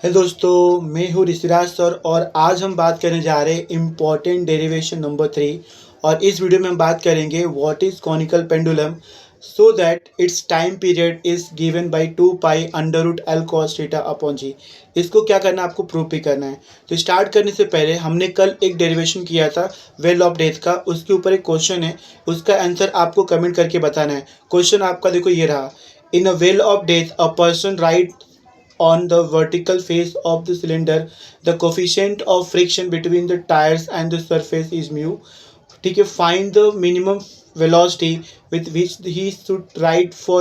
Hello दोस्तों, मैं हूँ ऋषिराज सर और आज हम बात करने जा रहे हैं इम्पॉर्टेंट डेरिवेशन नंबर 3। और इस वीडियो में हम बात करेंगे what is conical pendulum so that its time period is given by 2 pi under root L cos theta upon g. इसको क्या करना है, आपको प्रूव भी करना है। तो स्टार्ट करने से पहले हमने कल एक डेरिवेशन किया था वेल ऑफ डेथ का, उसके ऊपर एक क्वेश्चन है, उसका आंसर आपको कमेंट करके बताना है। क्वेश्चन आपका देखो ये रहा। In a well of death a person right on the vertical face of the cylinder the coefficient of friction between the tires and the surface is mu। ठीक है, find the minimum velocity with which he should ride for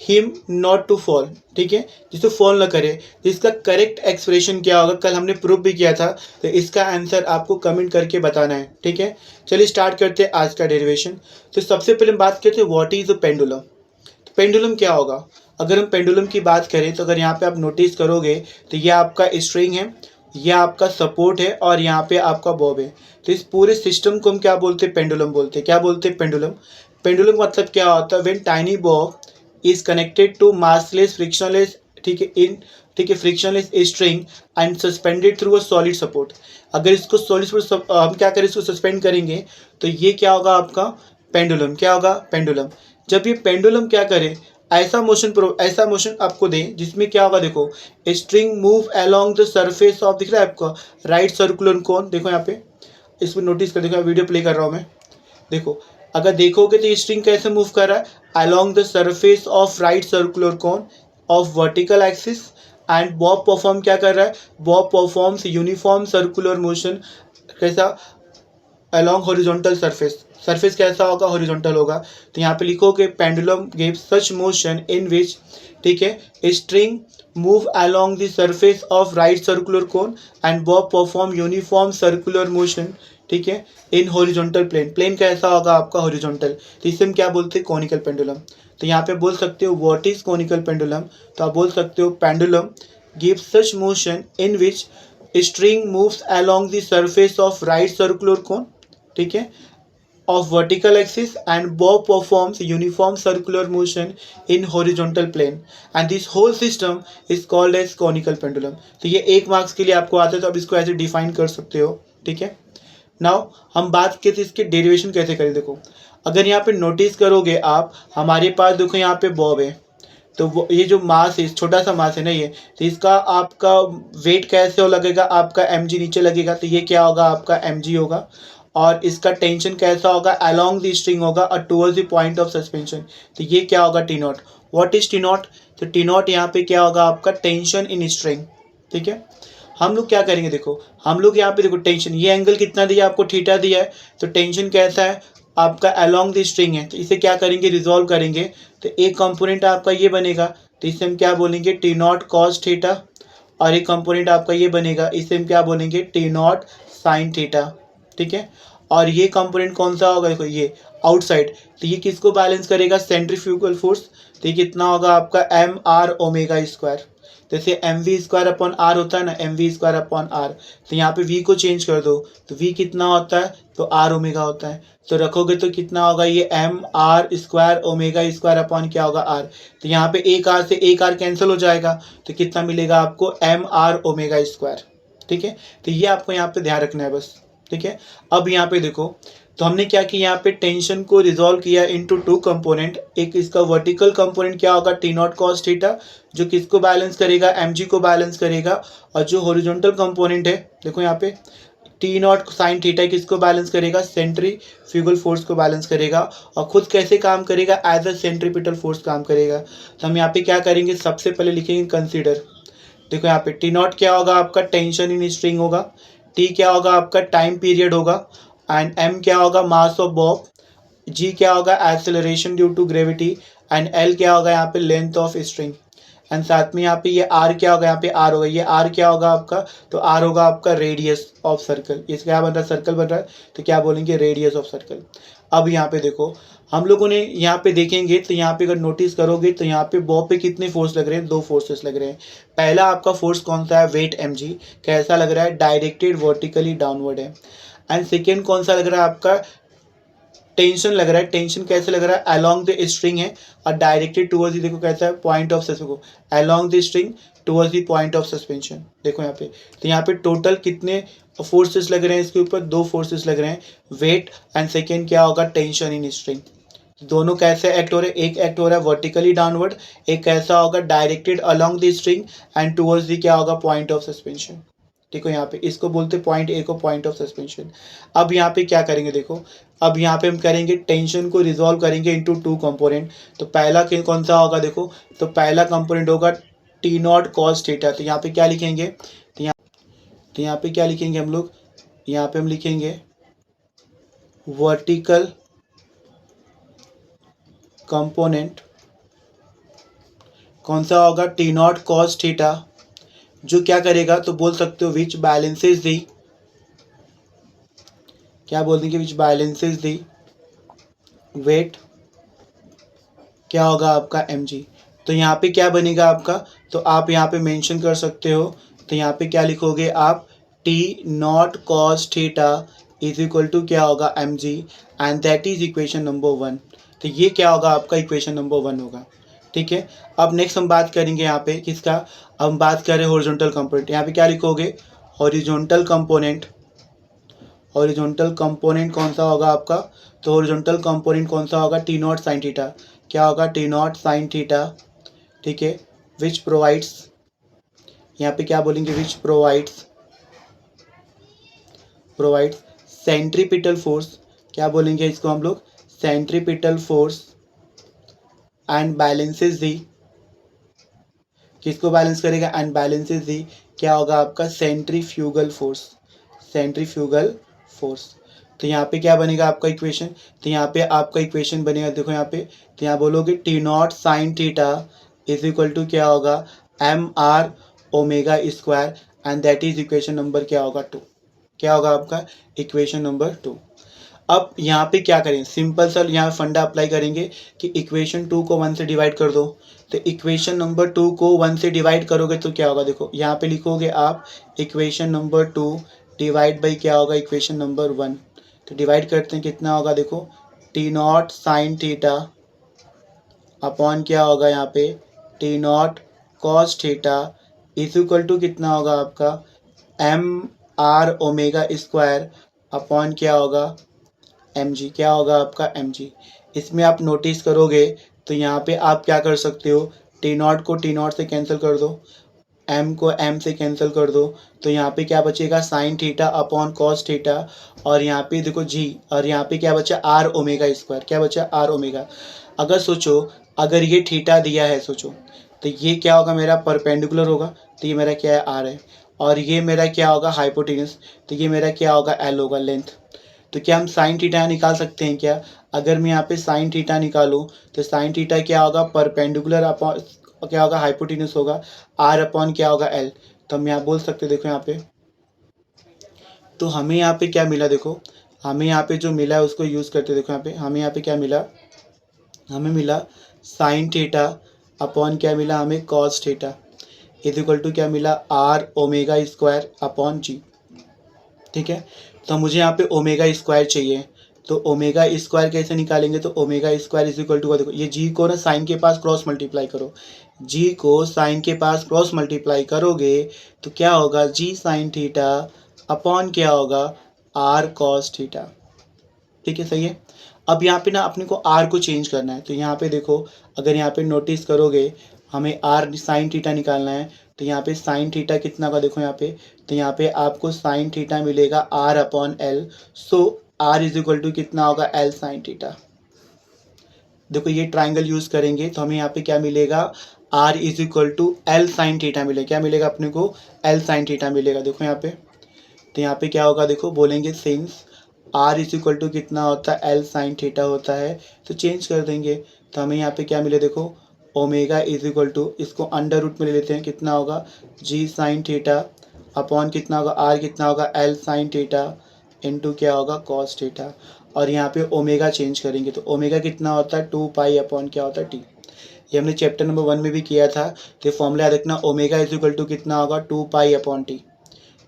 him not to fall। ठीक है, जिससे fall ना करे। इसका correct expression क्या होगा, कल हमने प्रूव भी किया था, तो इसका आंसर आपको कमेंट करके बताना है। ठीक है, चलिए स्टार्ट करते हैं आज का डेरिवेशन। तो सबसे पहले हम बात करते हैं व्हाट इज अ पेंडुलम। तो पेंडुलम क्या होगा। अगर हम पेंडुलम की बात करें तो अगर यहाँ पे आप नोटिस करोगे तो ये आपका स्ट्रिंग है, ये आपका सपोर्ट है और यहाँ पे आपका बॉब है। तो इस पूरे सिस्टम को हम क्या बोलते हैं, पेंडुलम बोलते हैं। क्या बोलते हैं, पेंडुलम। पेंडुलम मतलब क्या होता है, when tiny bob is connected to massless frictionless, ठीक है frictionless string and suspended through a solid support. अगर इसको सॉलिड हम क्या करें, इसको सस्पेंड करेंगे तो ये क्या होगा आपका पेंडुलम। क्या होगा, पेंडुलम। जब ये पेंडुलम क्या करे, ऐसा मोशन आपको दें जिसमें क्या होगा, देखो string move along the surface of, दिख रहा है आपको राइट सर्कुलर कोन। देखो यहाँ पे इसमें नोटिस कर, देखो वीडियो प्ले कर रहा हूँ मैं। देखो अगर देखोगे तो ये स्ट्रिंग कैसे मूव कर रहा है, along the surface of right circular cone of vertical axis. And bob perform क्या कर रहा है, bob performs uniform circular motion. कैसा, अलोंग हॉरिजॉन्टल सरफेस। सरफेस कैसा होगा, हॉरिजॉन्टल होगा। तो यहाँ पे लिखोगे pendulum give such motion in which, ठीक है, string move along the surface of right circular cone and bob perform uniform circular motion, ठीक है, इन हॉरिजॉन्टल प्लेन। प्लेन कैसा होगा आपका, हॉरिजॉन्टल। तो इसे हम क्या बोलते हैं, कॉनिकल पेंडुलम। तो यहाँ पे बोल सकते हो व्हाट इज कॉनिकल पेंडुलम, तो आप बोल सकते हो pendulum give such motion in which string moves along the surface of right circular कोन, ठीक है, of vertical axis and bob performs uniform circular motion in horizontal plane and this whole system is called as conical pendulum। तो ये 1 marks के लिए आपको आता है, तो आप इसको ऐसे डिफाइन कर सकते हो। ठीक है, नाउ हम बात करते हैं इसके डेरिवेशन कैसे करें। देखो अगर यहाँ पे नोटिस करोगे आप, हमारे पास देखो यहाँ पे बॉब है, तो वो ये जो मास है, छोटा सा मास है ना ये, तो इसका आपका वेट कैसे हो लगेगा, आपका mg नीचे लगेगा, तो ये क्या होगा, आपका mg होगा। और इसका टेंशन कैसा होगा, अलोंग द स्ट्रिंग होगा और towards the point of suspension, तो ये क्या होगा, T not. What is T not, तो टी नॉट यहाँ पे क्या होगा, आपका टेंशन इन स्ट्रिंग। ठीक है, हम लोग क्या करेंगे, देखो हम लोग यहाँ पे देखो टेंशन, ये एंगल कितना दिया आपको, थीटा दिया है, तो टेंशन कैसा है आपका अलोंग द स्ट्रिंग है। तो इसे क्या करेंगे, रिजॉल्व करेंगे, तो एक कंपोनेंट आपका ये बनेगा, तो इसे हम क्या बोलेंगे, टी नॉट कॉस थीटा। और एक कंपोनेंट आपका ये बनेगा, इसे हम क्या बोलेंगे, टी नॉट साइन थीटा। ठीक है, और ये कंपोनेंट कौन सा होगा, देखो ये आउटसाइड, तो ये किसको बैलेंस करेगा, सेंट्रीफ्यूगल फोर्स। तो ये कितना होगा आपका एम आर ओमेगा स्क्वायर। जैसे m v square upon r होता है ना, m v square upon r, तो यहाँ पे वी को चेंज कर दो, तो वी कितना होता है, तो आर ओमेगा होता है। तो रखोगे तो कितना होगा, ये m r square omega square upon क्या होगा, आर। तो यहाँ पे एक आर से एक आर कैंसिल हो जाएगा, तो कितना मिलेगा आपको, एम आर ओमेगा स्क्वायर। ठीक है, तो ये आपको यहाँ पे ध्यान रखना है बस। ठीक है, अब यहाँ पे देखो, तो हमने क्या किया, यहाँ पे टेंशन को रिजॉल्व किया इनटू 2 कंपोनेंट। एक इसका वर्टिकल कंपोनेंट क्या होगा, टी नॉट कॉस थीटा, जो किसको बैलेंस करेगा, mg को बैलेंस करेगा। और जो हॉरिजॉन्टल कंपोनेंट है, देखो यहाँ पे टी नॉट साइन थीटा किसको बैलेंस करेगा, सेंट्रीफ्यूगल फोर्स को बैलेंस करेगा। और खुद कैसे काम करेगा, एज अ सेंट्रीपिटल फोर्स काम करेगा। तो हम यहाँ पे क्या करेंगे, सबसे पहले लिखेंगे कंसीडर। देखो यहाँ पे टी नॉट क्या होगा आपका, टेंशन इन स्ट्रिंग होगा, टी क्या होगा आपका, टाइम पीरियड होगा, एंड एम क्या होगा, मास ऑफ बॉब, जी क्या होगा, acceleration due to gravity, and L क्या होगा यहाँ पे, लेंथ ऑफ स्ट्रिंग। एंड साथ में यहाँ पे ये आर क्या होगा, यहाँ पे आर होगा, ये आर क्या होगा आपका, तो आर होगा आपका रेडियस ऑफ सर्कल। इसका क्या बन रहा है, सर्कल बन रहा है, तो क्या बोलेंगे, रेडियस ऑफ सर्कल। अब यहाँ पे देखो, हम लोगों ने यहाँ पे देखेंगे तो यहाँ पे अगर नोटिस करोगे तो यहाँ पे बॉब पे कितने फोर्स लग रहे हैं, 2 फोर्सेस लग रहे हैं। पहला आपका फोर्स कौन सा है, वेट mg, कैसा लग रहा है, डायरेक्टेड वर्टिकली डाउनवर्ड है। एंड सेकेंड कौन सा लग रहा है आपका, टेंशन लग रहा है। टेंशन कैसे लग रहा है, अलोंग द स्ट्रिंग है और डायरेक्टेड टुवर्ड्स, देखो कैसा है, पॉइंट ऑफ सस्पेंशन को, along the string towards the point of suspension. देखो यहाँ पे, तो यहाँ पे टोटल कितने फोर्सेस लग रहे हैं इसके ऊपर, 2 फोर्सेस लग रहे हैं, वेट एंड सेकेंड क्या होगा, टेंशन इन स्ट्रिंग। दोनों कैसे एक्ट हो रहे हैं, एक एक्ट हो रहा है वर्टिकली डाउनवर्ड, एक कैसा होगा directed along the string and towards the क्या होगा, पॉइंट ऑफ सस्पेंशन। देखो यहाँ पे इसको बोलते हैं पॉइंट ए को पॉइंट ऑफ सस्पेंशन। अब यहाँ पे क्या करेंगे, देखो अब यहाँ पे हम करेंगे टेंशन को रिजॉल्व करेंगे इनटू 2 कंपोनेंट। तो पहला कौन सा होगा, देखो तो पहला कंपोनेंट होगा टी नॉट कॉस थीटा। तो यहाँ पे क्या लिखेंगे, तो यहाँ पे क्या लिखेंगे हम लोग, यहाँ पे हम लिखेंगे वर्टिकल कंपोनेंट कौन सा होगा, टी नॉट कॉस थीटा, जो क्या करेगा, तो बोल सकते हो विच बैलेंसेस दी, क्या बोल देंगे, विच बैलेंसेस दी वेट, क्या होगा आपका mg। तो यहाँ पे क्या बनेगा आपका, तो आप यहाँ पे मेंशन कर सकते हो। तो यहाँ पे क्या लिखोगे आप, t naught cos theta is equal to क्या होगा mg and that is equation number 1। तो ये क्या होगा आपका इक्वेशन नंबर 1 होगा। ठीक है, अब नेक्स्ट हम बात करेंगे यहाँ पे किसका, अब हम बात करें हॉरिजॉन्टल कंपोनेंट। यहाँ पे क्या लिखोगे, हॉरिजॉन्टल कंपोनेंट, हॉरिजॉन्टल कंपोनेंट कौन सा होगा आपका, तो हॉरिजॉन्टल कंपोनेंट कौन सा होगा, टी नॉट साइन थीटा, क्या होगा, टी नॉट साइन थीटा। ठीक है, विच प्रोवाइड्स, यहाँ पे क्या बोलेंगे, विच प्रोवाइड्स सेंट्रीपिटल फोर्स, क्या बोलेंगे इसको हम लोग, सेंट्रीपिटल फोर्स एंड बैलेंसेस दी, किसको बैलेंस करेगा, एंड बैलेंसेस दी क्या होगा आपका, सेंट्रीफ्यूगल फोर्स, सेंट्रीफ्यूगल फोर्स। तो यहाँ पे क्या बनेगा आपका इक्वेशन, तो यहाँ पे आपका इक्वेशन बनेगा, देखो यहाँ पे, तो यहाँ बोलोगे t naught sine theta is equal to क्या होगा, m r omega square and that is equation number क्या होगा 2, क्या होगा आपका इक्वेशन नंबर 2। अब यहाँ पे क्या करें, सिंपल सा यहाँ फंडा अप्लाई करेंगे कि इक्वेशन 2 को 1 से डिवाइड कर दो। तो इक्वेशन नंबर 2 को 1 से डिवाइड करोगे तो क्या होगा, देखो यहाँ पे लिखोगे आप इक्वेशन नंबर 2 डिवाइड बाई क्या होगा, इक्वेशन नंबर 1। तो डिवाइड करते हैं, कितना होगा, देखो t naught sine theta upon क्या होगा यहाँ पे, t naught cos theta is equal to कितना होगा आपका, m r omega square upon क्या होगा mg, क्या होगा आपका mg। इसमें आप नोटिस करोगे तो यहाँ पे आप क्या कर सकते हो, टी नॉट को टी नॉट से कैंसिल कर दो, m को m से कैंसिल कर दो, तो यहाँ पे क्या बचेगा, sign theta upon cos theta, और यहाँ पे देखो g, और यहाँ पे क्या बचा, r ओमेगा स्क्वायर, क्या बचा, r ओमेगा। अगर सोचो, अगर ये थीटा दिया है, सोचो तो ये क्या होगा, मेरा परपेंडिकुलर होगा, तो ये मेरा क्या है, r है, और ये मेरा क्या होगा, हाइपोटेनस, तो ये मेरा क्या होगा, l होगा, लेंथ। तो क्या हम साइन थीटा निकाल सकते हैं क्या, अगर मैं यहाँ पे साइन थीटा निकालूँ तो साइन थीटा क्या होगा, परपेंडिकुलर अपॉन क्या होगा, हाइपोटेनस होगा, r अपॉन क्या होगा, l। तो हम यहाँ बोल सकते हैं, देखो यहाँ पे, तो हमें यहाँ पे क्या मिला, देखो हमें यहाँ पे जो मिला है उसको यूज़ करते, देखो यहाँ पे हमें यहाँ पे क्या मिला, हमें मिला साइन थीटा अपॉन क्या मिला हमें, cos theta is equal to क्या मिला, r omega square upon g। ठीक है, तो मुझे यहाँ पे ओमेगा स्क्वायर चाहिए, तो ओमेगा स्क्वायर कैसे निकालेंगे, तो omega square is equal to, देखो ये जी को ना साइन के पास क्रॉस मल्टीप्लाई करो, जी को साइन के पास क्रॉस मल्टीप्लाई करोगे तो क्या होगा, जी साइन थीटा अपॉन क्या होगा, आर कॉस थीटा। ठीक है, सही है। अब यहाँ पे ना अपने को आर को चेंज करना है, तो यहाँ पे देखो, अगर यहाँ पे नोटिस करोगे हमें आर साइन थीटा निकालना है, तो यहाँ पे साइन थीटा कितना का, देखो यहाँ पे, तो यहाँ पे आपको साइन थीटा मिलेगा r upon l, so r is equal to कितना होगा, एल साइन थीटा। देखो ये ट्राइंगल यूज करेंगे तो हमें यहाँ पे क्या मिलेगा, r is equal to l sine theta मिलेगा, क्या मिलेगा अपने को, एल साइन थीटा मिलेगा। देखो यहाँ पे, तो यहाँ पे क्या होगा, देखो बोलेंगे since r is equal to कितना होता है, एल साइन थीटा होता है, तो चेंज कर देंगे, तो हमें यहाँ पे क्या मिले, देखो ओमेगा इज इक्वल टू, इसको अंडर रूट में ले लेते हैं, कितना होगा, जी साइन थीटा अपॉन कितना होगा, आर कितना होगा, एल साइन थीटा इंटू क्या होगा, कॉस थीटा, और यहाँ पे ओमेगा चेंज करेंगे तो ओमेगा कितना होता है, 2 पाई अपॉन क्या होता है, टी। ये हमने चैप्टर नंबर 1 में भी किया था, तो फॉर्मूला याद रखना, ओमेगा इज इक्वल टू कितना होगा, 2 पाई अपॉन टी।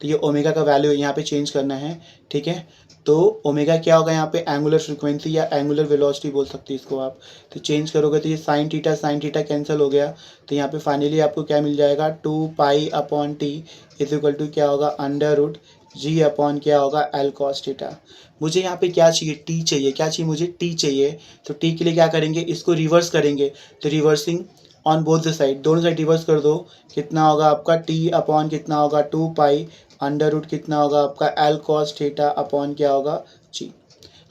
तो ये ओमेगा का वैल्यू यहाँ पे चेंज करना है, ठीक है। तो ओमेगा क्या होगा यहाँ पे, एंगुलर फ्रीक्वेंसी या एंगुलर वेलोसिटी बोल सकते हैं इसको आप। तो चेंज करोगे तो ये साइन थीटा कैंसिल हो गया, तो यहाँ पे फाइनली आपको क्या मिल जाएगा, 2 pi upon T is equal to क्या होगा, अंडर रूट जी अपॉन क्या होगा, एल कॉस थीटा। मुझे यहाँ पे क्या चाहिए, टी चाहिए। क्या चाहिए मुझे, टी चाहिए। तो टी के लिए क्या करेंगे, इसको रिवर्स करेंगे। तो reversing on both the side, दोनों साइड रिवर्स कर दो। कितना होगा आपका, टी अपॉन कितना होगा, 2 पाई अंडर रूट कितना होगा आपका, एल कॉस थीटा अपॉन क्या होगा, जी।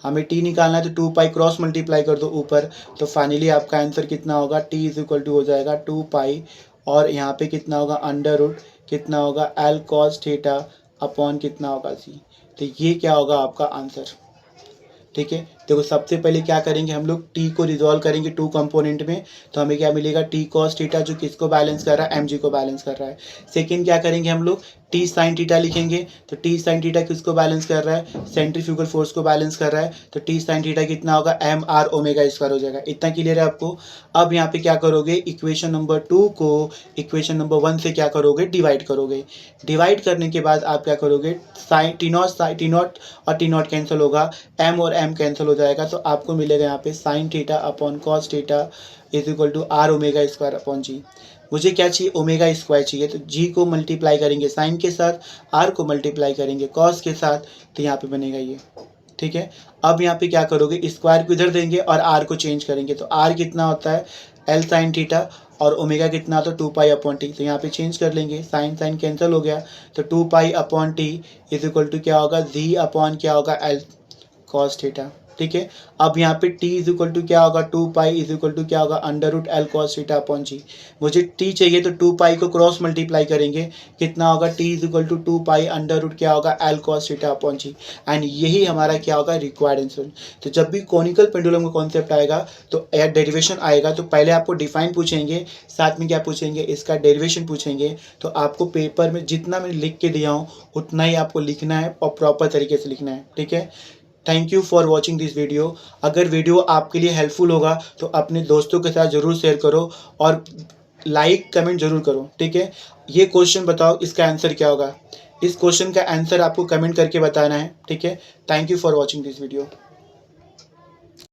हमें टी निकालना है तो 2 पाई क्रॉस मल्टीप्लाई कर दो ऊपर। तो फाइनली आपका आंसर कितना होगा, टी इज इक्वल टू हो जाएगा 2 पाई और यहाँ पे कितना होगा, अंडर रूट कितना होगा, एल कॉस थीटा अपॉन कितना होगा, जी। तो ये क्या होगा आपका आंसर, ठीक है। देखो सबसे पहले क्या करेंगे हम लोग, टी को रिजॉल्व करेंगे टू कंपोनेंट में, तो हमें क्या मिलेगा, टी कॉस थीटा जो किसको बैलेंस कर रहा है, एम जी को बैलेंस कर रहा है। सेकंड क्या करेंगे हम लोग, टी साइन थीटा लिखेंगे। तो टी साइन थीटा किसको बैलेंस कर रहा है, सेंट्रीफ्यूगल फोर्स को बैलेंस कर रहा है। तो टी साइन थीटा कितना होगा, एम आर ओमेगा स्क्वायर हो जाएगा। इतना क्लियर है आपको। अब यहाँ पे क्या करोगे, इक्वेशन नंबर 2 को इक्वेशन नंबर 1 से क्या करोगे, डिवाइड करोगे। डिवाइड करने के बाद आप क्या करोगे, साइन टी नॉट और टी नॉट कैंसिल होगा, एम और एम कैंसिल हो जाएगा। तो आपको मिलेगा यहाँ पे sine theta upon cos theta is equal to R omega square upon g. मुझे क्या चाहिए, ओमेगा स्क्वायर चाहिए। तो जी को मल्टीप्लाई करेंगे साइन के साथ, आर को मल्टीप्लाई करेंगे कॉस के साथ, तो यहाँ पे बनेगा ये, ठीक है। अब यहाँ पे क्या करोगे, स्क्वायर को इधर देंगे और आर को चेंज करेंगे। तो आर कितना होता है, एल साइन थीटा और ओमेगा कितना होता है, 2 पाई अपॉन टी। तो यहाँ पे चेंज कर लेंगे, साइन साइन कैंसिल हो गया। तो 2 pi upon T is equal to क्या होगा, जी अपॉन क्या होगा, एल कॉस थीटा, ठीक है। अब यहाँ पे t इज इक्वल टू क्या होगा, 2 पाई इज इक्वल टू क्या होगा, under root L cos theta upon g. मुझे t चाहिए तो 2 पाई को क्रॉस मल्टीप्लाई करेंगे, कितना होगा, t is equal to 2 pi under root क्या होगा, l cos theta upon g. And यही हमारा क्या होगा, रिक्वायर्ड आंसर। तो जब भी कॉनिकल पेंडुलम का कॉन्सेप्ट आएगा तो या डेरिवेशन आएगा तो पहले आपको डिफाइन पूछेंगे, साथ में क्या पूछेंगे, इसका डेरिवेशन पूछेंगे। तो आपको पेपर में जितना मैं लिख के दिया हूँ उतना ही आपको लिखना है और प्रॉपर तरीके से लिखना है, ठीक है। Thank you for watching this video. अगर वीडियो आपके लिए हेल्पफुल होगा तो अपने दोस्तों के साथ ज़रूर शेयर करो और लाइक कमेंट ज़रूर करो, ठीक है। ये क्वेश्चन बताओ इसका आंसर क्या होगा, इस क्वेश्चन का आंसर आपको कमेंट करके बताना है, ठीक है। Thank you for watching this video.